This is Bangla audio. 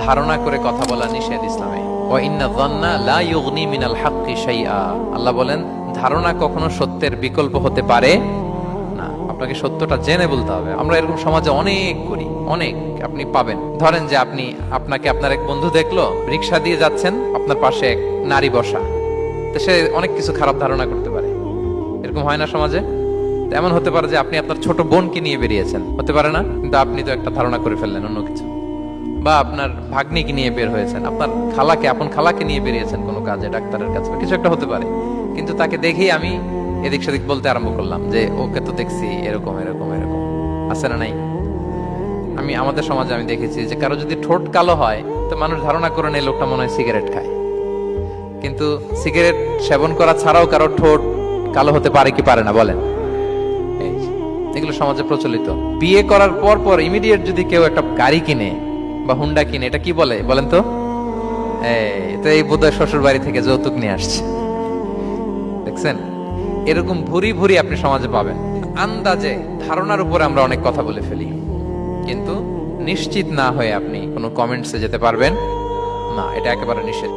ধারণা করে কথা বলা নিষেধ ইসলামে। ওয়া ইন্না যান্না লা ইউগনি মিনাল হাক্কি শাইআ, আল্লাহ বলেন ধারণা কখনো সত্যের বিকল্প হতে পারে না। আপনাকে সত্যটা জেনে বলতে হবে। আমরা এরকম সমাজে অনেক করি, অনেক। আপনি পাবেন, ধরেন যে আপনাকে আপনার এক বন্ধু দেখলো, রিকশা দিয়ে যাচ্ছেন, আপনার পাশে এক নারী বসা, তো সে অনেক কিছু খারাপ ধারণা করতে পারে। এরকম হয় না সমাজে? এমন হতে পারে যে আপনি আপনার ছোট বোনকে নিয়ে বেরিয়েছেন, হতে পারে না? কিন্তু আপনি তো একটা ধারণা করে ফেললেন অন্য কিছু। বা আপনার ভাগ্নিকে নিয়ে বের হয়েছেন, আপনার আপন খালাকে নিয়ে বেরিয়েছেন কোনো কাজে, ডাক্তারের কাছে, কিছু একটা হতে পারে। কিন্তু তাকে দেখেই আমি এদিক সেদিক বলতে আরম্ভ করলাম যে ওকে তো দেখছি এরকম এরকম এরকম। আছে না নাই? আমাদের সমাজে আমি দেখেছি যে কারো যদি ঠোঁট কালো হয় তো মানুষ ধারণা করে নেই লোকটা মনে হয় সিগারেট খায়। কিন্তু সিগারেট সেবন করা ছাড়াও কারো ঠোঁট কালো হতে পারে কি পারে না বলেন? এগুলো সমাজে প্রচলিত। বিয়ে করার পর ইমিডিয়েট যদি কেউ একটা গাড়ি কিনে বা হুন্ডা কিনে, এটা কি বলে বলেন তো? এই বোধহয় শ্বশুর বাড়ি থেকে যৌতুক নিয়ে আসছে। দেখছেন, এরকম ভুরি ভুরি আপনি সমাজে পাবেন। আন্দাজে ধারণার উপরে আমরা অনেক কথা বলে ফেলি, কিন্তু নিশ্চিত না হয়ে আপনি কোনো কমেন্টসে যেতে পারবেন না, এটা একেবারে নিষেধ।